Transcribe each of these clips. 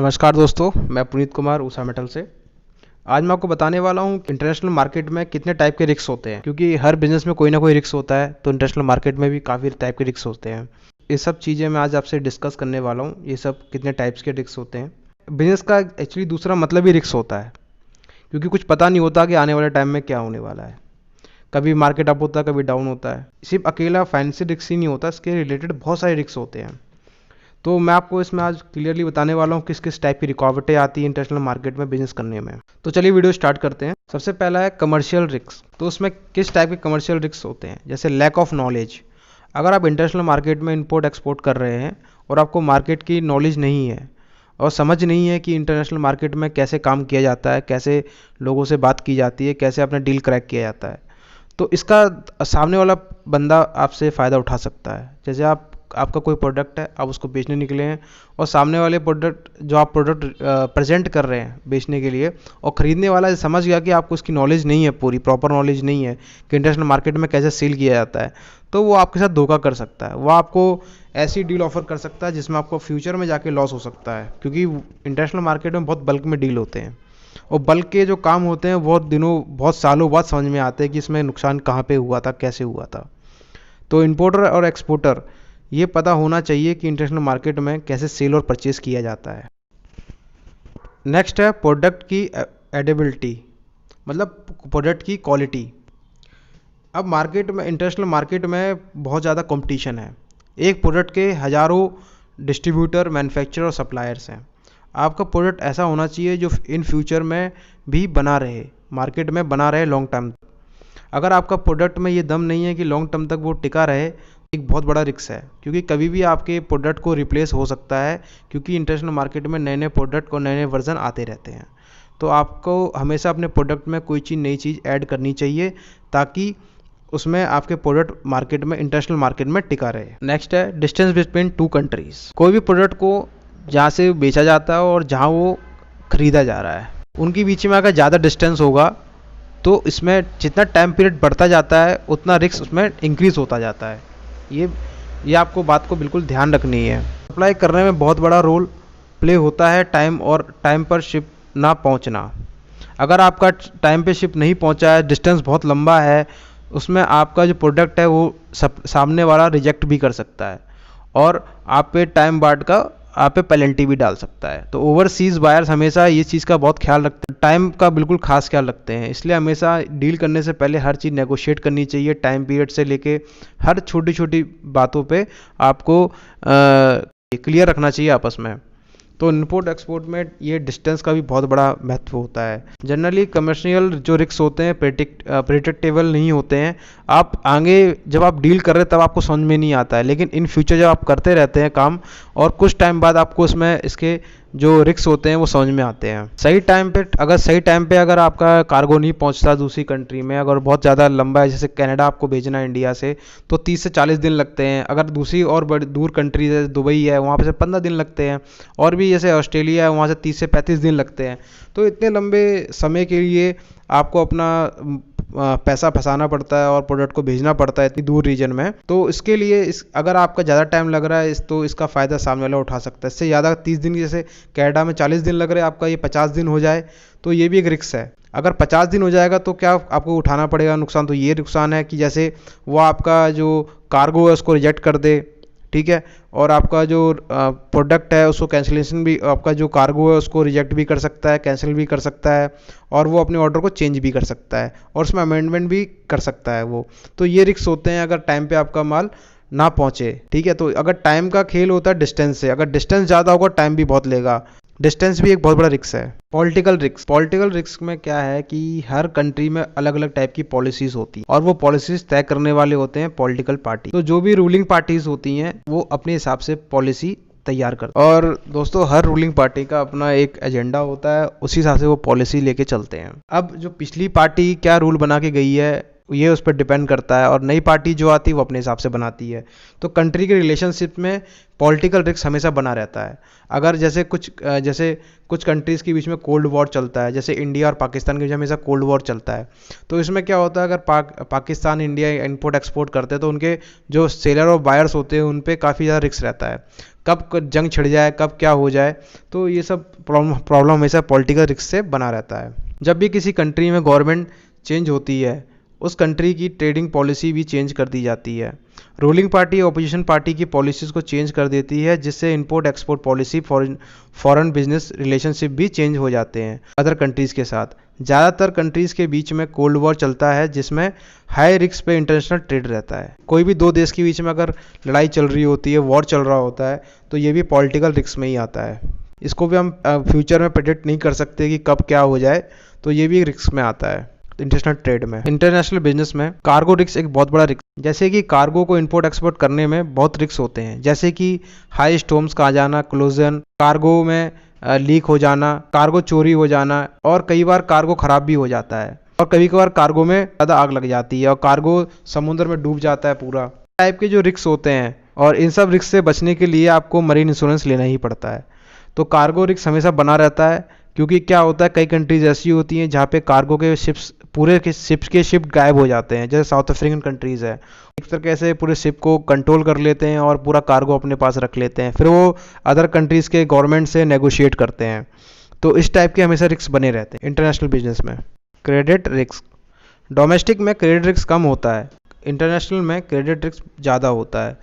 नमस्कार दोस्तों, मैं पुनीत कुमार ऊषा मेटल से। आज मैं आपको बताने वाला हूँ कि इंटरनेशनल मार्केट में कितने टाइप के रिस्क होते हैं, क्योंकि हर बिजनेस में कोई ना कोई रिस्क होता है, तो इंटरनेशनल मार्केट में भी काफ़ी टाइप के रिस्क होते हैं। ये सब चीज़ें मैं आज आपसे डिस्कस करने वाला हूँ, ये सब कितने टाइप्स के रिस्क होते हैं। बिजनेस का एक्चुअली दूसरा मतलब ही रिस्क होता है, क्योंकि कुछ पता नहीं होता कि आने वाले टाइम में क्या होने वाला है। कभी मार्केट अप होता है, कभी डाउन होता है। सिर्फ अकेला फाइनेंशियल रिस्क ही नहीं होता, इसके रिलेटेड बहुत सारे रिस्क होते हैं। तो मैं आपको इसमें आज क्लियरली बताने वाला हूँ किस किस टाइप की रुकावटें आती हैं इंटरनेशनल मार्केट में बिजनेस करने में। तो चलिए वीडियो स्टार्ट करते हैं। सबसे पहला है कमर्शियल रिस्क। तो उसमें किस टाइप के कमर्शियल रिस्क होते हैं, जैसे लैक ऑफ नॉलेज। अगर आप इंटरनेशनल मार्केट में इंपोर्ट एक्सपोर्ट कर रहे हैं और आपको मार्केट की नॉलेज नहीं है और समझ नहीं है कि इंटरनेशनल मार्केट में कैसे काम किया जाता है, कैसे लोगों से बात की जाती है, कैसे अपना डील क्रैक किया जाता है, तो इसका सामने वाला बंदा आपसे फ़ायदा उठा सकता है। जैसे आपका कोई प्रोडक्ट है, आप उसको बेचने निकले हैं और सामने वाले प्रोडक्ट प्रेजेंट कर रहे हैं बेचने के लिए, और ख़रीदने वाला समझ गया कि आपको उसकी नॉलेज नहीं है, पूरी प्रॉपर नॉलेज नहीं है कि इंटरनेशनल मार्केट में कैसे सेल किया जाता है, तो वो आपके साथ धोखा कर सकता है। वो आपको ऐसी डील ऑफर कर सकता है जिसमें आपको फ्यूचर में जाके लॉस हो सकता है, क्योंकि इंटरनेशनल मार्केट में बहुत बल्क में डील होते हैं और बल्क के जो काम होते हैं बहुत सालों बाद समझ में आते हैं कि इसमें नुकसान कहाँ पे हुआ था, कैसे हुआ था। तो इंपोर्टर और एक्सपोर्टर ये पता होना चाहिए कि इंटरनेशनल मार्केट में कैसे सेल और परचेज किया जाता है। नेक्स्ट है प्रोडक्ट की एडेबिलिटी, मतलब प्रोडक्ट की क्वालिटी। अब मार्केट में, इंटरनेशनल मार्केट में बहुत ज़्यादा कंपटीशन है। एक प्रोडक्ट के हज़ारों डिस्ट्रीब्यूटर, मैन्युफैक्चरर और सप्लायर्स हैं। आपका प्रोडक्ट ऐसा होना चाहिए जो इन फ्यूचर में भी बना रहे, मार्केट में बना रहे लॉन्ग टर्म। अगर आपका प्रोडक्ट में ये दम नहीं है कि लॉन्ग टर्म तक वो टिका रहे, एक बहुत बड़ा रिस्क है, क्योंकि कभी भी आपके प्रोडक्ट को रिप्लेस हो सकता है, क्योंकि इंटरनेशनल मार्केट में नए नए प्रोडक्ट और नए नए वर्जन आते रहते हैं। तो आपको हमेशा अपने प्रोडक्ट में कोई नई चीज़ ऐड करनी चाहिए, ताकि उसमें आपके प्रोडक्ट मार्केट में, इंटरनेशनल मार्केट में टिका रहे। नेक्स्ट है डिस्टेंस बिटवीन टू कंट्रीज। कोई भी प्रोडक्ट को जहाँ से बेचा जाता है और जहाँ वो ख़रीदा जा रहा है, उनके बीच में अगर ज़्यादा डिस्टेंस होगा तो इसमें जितना टाइम पीरियड बढ़ता जाता है उतना रिस्क उसमें इंक्रीज़ होता जाता है। ये आपको बात को बिल्कुल ध्यान रखनी है। सप्लाई करने में बहुत बड़ा रोल प्ले होता है टाइम पर शिप ना पहुंचना। अगर आपका टाइम पे शिप नहीं पहुंचा है, डिस्टेंस बहुत लंबा है, उसमें आपका जो प्रोडक्ट है वो सामने वाला रिजेक्ट भी कर सकता है और आप पे टाइम बाट का आप पे पेनल्टी भी डाल सकता है। तो ओवरसीज़ बायर्स हमेशा ये चीज़ का बहुत ख्याल रखते हैं, टाइम का बिल्कुल खास ख्याल रखते हैं। इसलिए हमेशा डील करने से पहले हर चीज़ नेगोशिएट करनी चाहिए, टाइम पीरियड से लेके हर छोटी छोटी बातों पे आपको क्लियर रखना चाहिए आपस में। तो इंपोर्ट एक्सपोर्ट में ये डिस्टेंस का भी बहुत बड़ा महत्व होता है। जनरली कमर्शियल जो रिस्क होते हैं प्रेडिक्टेबल नहीं होते हैं। आप आगे जब आप डील कर रहे हैं तब आपको समझ में नहीं आता है, लेकिन इन फ्यूचर जब आप करते रहते हैं काम और कुछ टाइम बाद आपको इसमें इसके जो रिस्क होते हैं वो समझ में आते हैं। सही टाइम पे अगर आपका कार्गो नहीं पहुंचता दूसरी कंट्री में, अगर बहुत ज़्यादा लंबा है, जैसे कनाडा आपको भेजना है इंडिया से, तो 30 से 40 दिन लगते हैं। अगर दूसरी और बड़ी दूर कंट्री जैसे दुबई है, वहाँ पे से 15 दिन लगते हैं, और भी जैसे ऑस्ट्रेलिया है वहाँ से 30 से 35 दिन लगते हैं। तो इतने लंबे समय के लिए आपको अपना पैसा फंसाना पड़ता है और प्रोडक्ट को भेजना पड़ता है इतनी दूर रीजन में। तो इसके लिए अगर आपका ज़्यादा टाइम लग रहा है तो इसका फ़ायदा सामने वाला उठा सकता है। इससे ज़्यादा 30 दिन, जैसे कनाडा में 40 दिन लग रहे हैं, आपका ये 50 दिन हो जाए तो ये भी एक रिस्क है। अगर 50 दिन हो जाएगा तो क्या आपको उठाना पड़ेगा नुकसान? तो ये नुकसान है कि जैसे वो आपका जो कार्गो है उसको रिजेक्ट कर दे, ठीक है, और आपका जो प्रोडक्ट है उसको कैंसिलेशन भी, आपका जो कार्गो है उसको रिजेक्ट भी कर सकता है, कैंसिल भी कर सकता है, और वो अपने ऑर्डर को चेंज भी कर सकता है और उसमें अमेंडमेंट भी कर सकता है वो। तो ये रिस्क होते हैं अगर टाइम पे आपका माल ना पहुंचे, ठीक है। तो अगर टाइम का खेल होता है डिस्टेंस से, अगर डिस्टेंस ज़्यादा होगा टाइम भी बहुत लेगा। डिस्टेंस भी एक बहुत बड़ा रिस्क है। पॉलिटिकल रिस्क में क्या है कि हर कंट्री में अलग अलग टाइप की पॉलिसीज होती हैं और वो पॉलिसीज तय करने वाले होते हैं पॉलिटिकल पार्टी। तो जो भी रूलिंग पार्टीज होती हैं वो अपने हिसाब से पॉलिसी तैयार करते हैं। और दोस्तों, हर रूलिंग पार्टी का अपना एक एजेंडा होता है, उसी हिसाब से वो पॉलिसी लेके चलते हैं। अब जो पिछली पार्टी क्या रूल बना के गई है ये उस पर डिपेंड करता है, और नई पार्टी जो आती है वो अपने हिसाब से बनाती है। तो कंट्री के रिलेशनशिप में पॉलिटिकल रिस्क हमेशा बना रहता है। अगर जैसे कुछ कंट्रीज़ के बीच में कोल्ड वॉर चलता है, जैसे इंडिया और पाकिस्तान के बीच हमेशा कोल्ड वॉर चलता है, तो इसमें क्या होता है, अगर पाकिस्तान इंडिया इंपोर्ट एक्सपोर्ट करते हैं तो उनके जो सेलर और बायर्स होते हैं उन पर काफ़ी ज़्यादा रिस्क रहता है, कब जंग छिड़ जाए, कब क्या हो जाए। तो ये सब प्रॉब्लम हमेशा पॉलिटिकल रिस्क से बना रहता है। जब भी किसी कंट्री में गवर्नमेंट चेंज होती है, उस कंट्री की ट्रेडिंग पॉलिसी भी चेंज कर दी जाती है। रूलिंग पार्टी ऑपोजिशन पार्टी की पॉलिसीज़ को चेंज कर देती है, जिससे import export policy foreign business relationship भी चेंज हो जाते हैं अदर कंट्रीज़ के साथ। ज़्यादातर कंट्रीज़ के बीच में कोल्ड वॉर चलता है, जिसमें हाई रिस्क पे इंटरनेशनल ट्रेड रहता है। कोई भी दो देश के बीच में अगर लड़ाई चल रही होती है, वॉर चल रहा होता है, तो ये भी पॉलिटिकल रिस्क में ही आता है। इसको भी हम फ्यूचर में प्रेडिक्ट नहीं कर सकते कि कब क्या हो जाए, तो ये भी रिस्क में आता है इंटरनेशनल ट्रेड में। इंटरनेशनल बिजनेस में कार्गो रिस्क एक बहुत बड़ा रिस्क, जैसे कि कार्गो को इंपोर्ट एक्सपोर्ट करने में बहुत रिस्क होते हैं, जैसे कि हाई स्टॉर्म्स का आ जाना, क्लोजन, कार्गो में लीक हो जाना, कार्गो चोरी हो जाना, और कई बार कार्गो खराब भी हो जाता है, और कभी कभार कार्गो में ज़्यादा आग लग जाती है और कार्गो समुद्र में डूब जाता है पूरा। टाइप के जो रिस्क होते हैं, और इन सब रिस्क से बचने के लिए आपको मरीन इंश्योरेंस लेना ही पड़ता है। तो कार्गो रिस्क हमेशा बना रहता है, क्योंकि क्या होता है, कई कंट्रीज ऐसी होती हैं जहाँ पे कार्गो के शिप गायब हो जाते हैं, जैसे साउथ अफ्रीकन कंट्रीज़ है। एक तरीके से पूरे शिप को कंट्रोल कर लेते हैं और पूरा कार्गो अपने पास रख लेते हैं, फिर वो अदर कंट्रीज़ के गवर्नमेंट से नेगोशिएट करते हैं। तो इस टाइप के हमेशा रिस्क बने रहते हैं इंटरनेशनल बिजनेस में। क्रेडिट रिस्क, डोमेस्टिक में क्रेडिट रिस्क कम होता है, इंटरनेशनल में क्रेडिट रिस्क ज़्यादा होता है।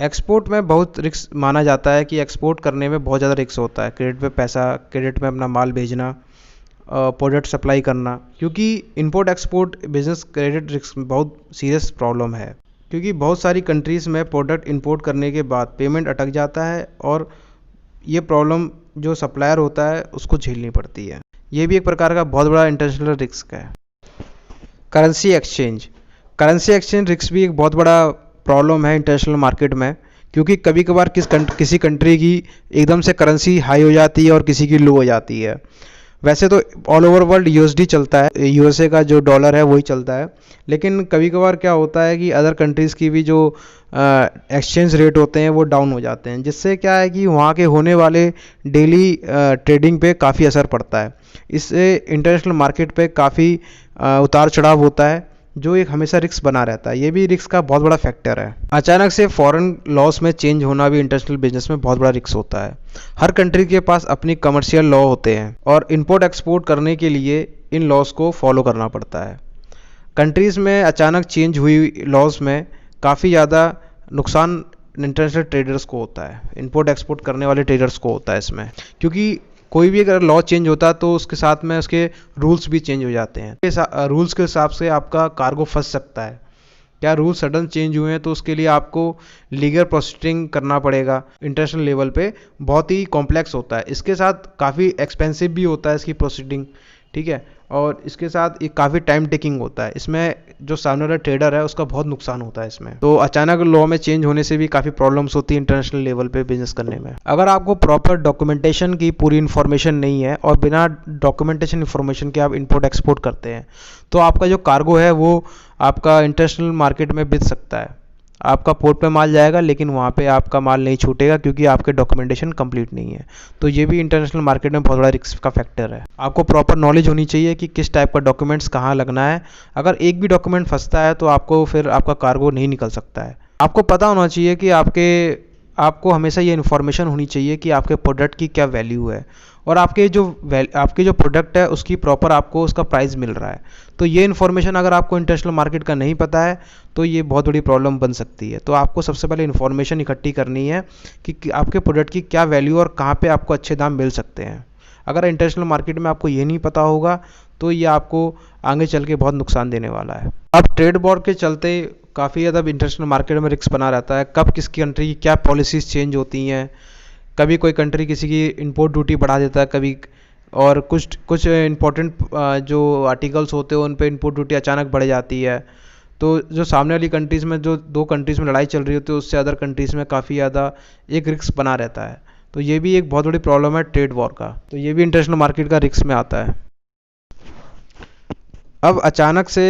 एक्सपोर्ट में बहुत रिस्क माना जाता है कि एक्सपोर्ट करने में बहुत ज़्यादा रिस्क होता है, क्रेडिट में अपना माल भेजना, प्रोडक्ट सप्लाई करना, क्योंकि import export business credit risk में बहुत सीरियस प्रॉब्लम है, क्योंकि बहुत सारी कंट्रीज़ में प्रोडक्ट इंपोर्ट करने के बाद पेमेंट अटक जाता है, और ये प्रॉब्लम जो सप्लायर होता है उसको झेलनी पड़ती है। ये भी एक प्रकार का बहुत बड़ा इंटरनेशनल रिस्क है। करेंसी एक्सचेंज रिस्क भी एक बहुत बड़ा प्रॉब्लम है इंटरनेशनल मार्केट में, क्योंकि कभी कभार किसी कंट्री की एकदम से करेंसी हाई हो जाती है और किसी की लो हो जाती है। वैसे तो ऑल ओवर वर्ल्ड यूएसडी चलता है, यूएसए का जो डॉलर है वही चलता है, लेकिन कभी कभार क्या होता है कि अदर कंट्रीज़ की भी जो एक्सचेंज रेट होते हैं वो डाउन हो जाते हैं, जिससे क्या है कि वहाँ के होने वाले डेली ट्रेडिंग पे काफ़ी असर पड़ता है। इससे इंटरनेशनल मार्केट पे काफ़ी उतार चढ़ाव होता है, जो एक हमेशा रिस्क बना रहता है। ये भी रिस्क का बहुत बड़ा फैक्टर है। अचानक से फॉरेन लॉस में चेंज होना भी इंटरनेशनल बिजनेस में बहुत बड़ा रिस्क होता है। हर कंट्री के पास अपनी कमर्शियल लॉ होते हैं, और इंपोर्ट एक्सपोर्ट करने के लिए इन लॉस को फॉलो करना पड़ता है। कंट्रीज़ में अचानक चेंज हुई लॉज में काफ़ी ज़्यादा नुकसान इंटरनेशनल ट्रेडर्स को होता है, इंपोर्ट एक्सपोर्ट करने वाले ट्रेडर्स को होता है इसमें, क्योंकि कोई भी अगर लॉ चेंज होता है तो उसके साथ में उसके रूल्स भी चेंज हो जाते हैं। रूल्स के हिसाब से आपका कार्गो फंस सकता है। क्या रूल सडन चेंज हुए हैं तो उसके लिए आपको लीगल प्रोसीडिंग करना पड़ेगा। इंटरनेशनल लेवल पे बहुत ही कॉम्प्लेक्स होता है, इसके साथ काफ़ी एक्सपेंसिव भी होता है इसकी प्रोसीडिंग, ठीक है, और इसके साथ ये काफ़ी टाइम टेकिंग होता है। इसमें जो सामने वाला ट्रेडर है उसका बहुत नुकसान होता है इसमें। तो अचानक लॉ में चेंज होने से भी काफ़ी प्रॉब्लम्स होती है इंटरनेशनल लेवल पे बिजनेस करने में। अगर आपको प्रॉपर डॉक्यूमेंटेशन की पूरी इन्फॉर्मेशन नहीं है और बिना डॉक्यूमेंटेशन इन्फॉर्मेशन के आप इंपोर्ट एक्सपोर्ट करते हैं, तो आपका जो कार्गो है वो आपका इंटरनेशनल मार्केट में बिक सकता है। आपका पोर्ट पे माल जाएगा, लेकिन वहाँ पे आपका माल नहीं छूटेगा, क्योंकि आपके डॉक्यूमेंटेशन कंप्लीट नहीं है। तो ये भी इंटरनेशनल मार्केट में बहुत बड़ा रिस्क का फैक्टर है। आपको प्रॉपर नॉलेज होनी चाहिए कि किस टाइप का डॉक्यूमेंट्स कहाँ लगना है। अगर एक भी डॉक्यूमेंट फंसता है तो आपको फिर आपका कार्गो नहीं निकल सकता है। आपको पता होना चाहिए कि आपको हमेशा ये इन्फॉर्मेशन होनी चाहिए कि आपके प्रोडक्ट की क्या वैल्यू है, और आपके जो प्रोडक्ट है उसकी प्रॉपर आपको उसका प्राइस मिल रहा है। तो ये इन्फॉर्मेशन अगर आपको इंटरनेशनल मार्केट का नहीं पता है तो ये बहुत बड़ी प्रॉब्लम बन सकती है। तो आपको सबसे पहले इन्फॉर्मेशन इकट्ठी करनी है कि आपके प्रोडक्ट की क्या वैल्यू और कहाँ पे आपको अच्छे दाम मिल सकते हैं। अगर इंटरनेशनल मार्केट में आपको ये नहीं पता होगा तो ये आपको आगे चल के बहुत नुकसान देने वाला है। अब ट्रेड वॉर के चलते काफ़ी ज़्यादा इंटरनेशनल मार्केट में रिस्क बना रहता है। कब किस कंट्री की क्या पॉलिसीज़ चेंज होती हैं, कभी कोई कंट्री किसी की इंपोर्ट ड्यूटी बढ़ा देता है कभी, और कुछ इंपॉर्टेंट जो आर्टिकल्स होते हैं उन पे इंपोर्ट ड्यूटी अचानक बढ़ जाती है। तो जो सामने वाली कंट्रीज़ में जो दो कंट्रीज़ में लड़ाई चल रही होती है उससे अदर कंट्रीज़ में काफ़ी ज़्यादा एक रिस्क बना रहता है। तो ये भी एक बहुत बड़ी प्रॉब्लम है ट्रेड वॉर का। तो ये भी इंटरनेशनल मार्केट का रिस्क में आता है। अब अचानक से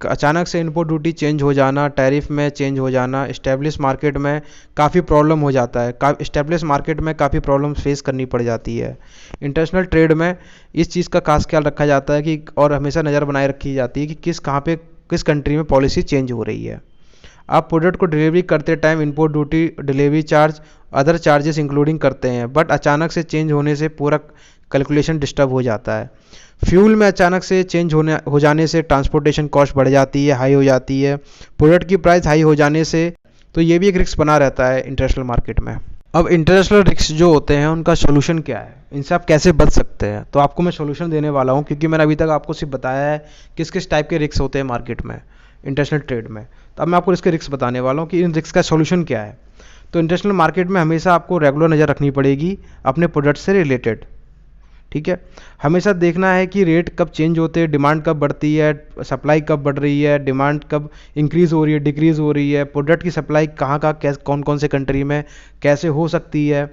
अचानक से इम्पोर्ट ड्यूटी चेंज हो जाना, टैरिफ में चेंज हो जाना, इस्टेब्लिश मार्केट में काफ़ी प्रॉब्लम हो जाता है। इस्टेब्लिश मार्केट में काफ़ी प्रॉब्लम फेस करनी पड़ जाती है। इंटरनेशनल ट्रेड में इस चीज़ का खास ख्याल रखा जाता है कि और हमेशा नज़र बनाए रखी जाती है कि किस कंट्री में पॉलिसी चेंज हो रही है। आप प्रोडक्ट को डिलीवरी करते time import duty, delivery charge, other charges including करते हैं, बट अचानक से चेंज होने से पूरा कैलकुलेशन डिस्टर्ब हो जाता है। फ्यूल में अचानक से चेंज हो जाने से ट्रांसपोर्टेशन कॉस्ट बढ़ जाती है, हाई हो जाती है। प्रोडक्ट की प्राइस हाई हो जाने से तो ये भी एक रिस्क बना रहता है इंटरनेशनल मार्केट में। अब इंटरनेशनल रिस्क जो होते हैं उनका सोल्यूशन क्या है, इनसे आप कैसे बच सकते हैं, तो आपको मैं सोल्यूशन देने वाला हूँ, क्योंकि मैंने अभी तक आपको सिर्फ बताया है किस किस टाइप के रिस्क होते हैं मार्केट में, इंटरनेशनल ट्रेड में। तो अब मैं आपको इसके रिस्क बताने वाला हूँ कि इन रिस्क का सोल्यूशन क्या है। तो इंटरनेशनल मार्केट में हमेशा आपको रेगुलर नज़र रखनी पड़ेगी अपने प्रोडक्ट से रिलेटेड, ठीक है। हमेशा देखना है कि रेट कब चेंज होते हैं, डिमांड कब बढ़ती है, सप्लाई कब बढ़ रही है, डिमांड कब इंक्रीज़ हो रही है, डिक्रीज़ हो रही है, प्रोडक्ट की सप्लाई कहाँ कौन कौन से कंट्री में कैसे हो सकती है,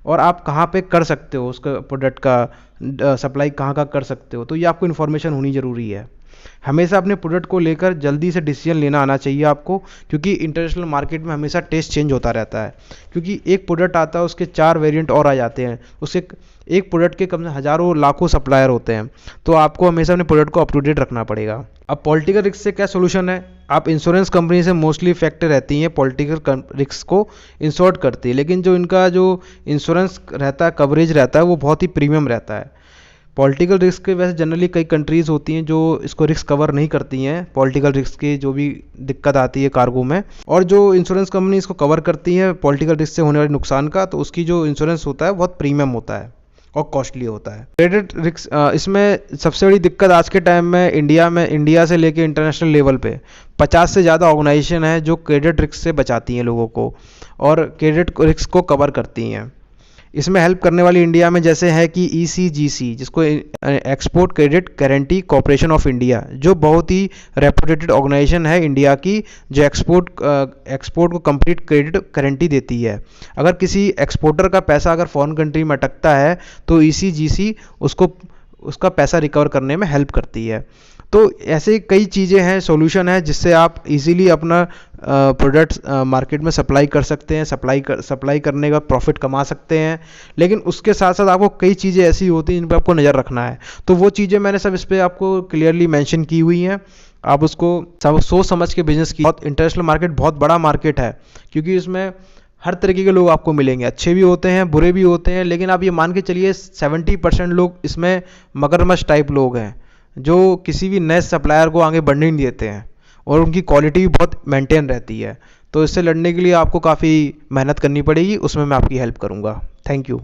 और आप कहाँ पे कर सकते हो उसका प्रोडक्ट का सप्लाई कहाँ कर सकते हो। तो ये आपको इन्फॉर्मेशन होनी ज़रूरी है। हमेशा अपने प्रोडक्ट को लेकर जल्दी से डिसीजन लेना आना चाहिए आपको, क्योंकि इंटरनेशनल मार्केट में हमेशा टेस्ट चेंज होता रहता है। क्योंकि एक प्रोडक्ट आता है उसके 4 वेरिएंट और आ जाते हैं, उसके एक प्रोडक्ट के कम से हज़ारों लाखों सप्लायर होते हैं। तो आपको हमेशा अपने प्रोडक्ट को अप टू डेट रखना पड़ेगा। अब पॉलिटिकल रिस्क से क्या सोल्यूशन है, आप इंश्योरेंस कंपनी से मोस्टली फैक्टर रहती हैं पॉलिटिकल रिस्क को इंश्योर्ड करती है, लेकिन जो इनका जो इंश्योरेंस रहता है, कवरेज रहता है, वो बहुत ही प्रीमियम रहता है। पॉलिटिकल रिस्क के वैसे जनरली कई कंट्रीज़ होती हैं जो इसको रिस्क कवर नहीं करती हैं, पॉलिटिकल रिस्क की जो भी दिक्कत आती है कार्गो में, और जो इंश्योरेंस कंपनी इसको कवर करती है पॉलिटिकल रिस्क से होने वाले नुकसान का, तो उसकी जो इंश्योरेंस होता है बहुत प्रीमियम होता है और कॉस्टली होता है। क्रेडिट रिस्क, इसमें सबसे बड़ी दिक्कत आज के टाइम में इंडिया से लेके इंटरनेशनल लेवल पे 50 से ज़्यादा ऑर्गेनाइजेशन है जो क्रेडिट रिस्क से बचाती हैं लोगों को और क्रेडिट रिस्क को कवर करती हैं। इसमें हेल्प करने वाली इंडिया में जैसे है कि ECGC, जिसको export credit guarantee corporation of India, जो बहुत ही रेपुटेटेड ऑर्गेनाइजेशन है इंडिया की, जो एक्सपोर्ट को कंप्लीट क्रेडिट गारंटी देती है। अगर किसी एक्सपोर्टर का पैसा अगर फॉरेन कंट्री में अटकता है तो ECGC उसका पैसा रिकवर करने में हेल्प करती है। तो ऐसे कई चीज़ें हैं, सॉल्यूशन है जिससे आप इजीली अपना प्रोडक्ट्स मार्केट में सप्लाई कर सकते हैं, सप्लाई करने का प्रॉफिट कमा सकते हैं। लेकिन उसके साथ साथ आपको कई चीज़ें ऐसी होती हैं जिन पर आपको नज़र रखना है। तो वो चीज़ें मैंने सब इस पर आपको क्लियरली मेंशन की हुई हैं, आप उसको सब सोच समझ के बिजनेस की। बहुत इंटरनेशनल मार्केट बहुत बड़ा मार्केट है, क्योंकि इसमें हर तरीके के लोग आपको मिलेंगे, अच्छे भी होते हैं, बुरे भी होते हैं, लेकिन आप ये मान के चलिए 70% लोग इसमें मगरमच्छ टाइप लोग हैं जो किसी भी नए सप्लायर को आगे बढ़ने नहीं देते हैं और उनकी क्वालिटी भी बहुत मेंटेन रहती है। तो इससे लड़ने के लिए आपको काफ़ी मेहनत करनी पड़ेगी, उसमें मैं आपकी हेल्प करूँगा। Thank you.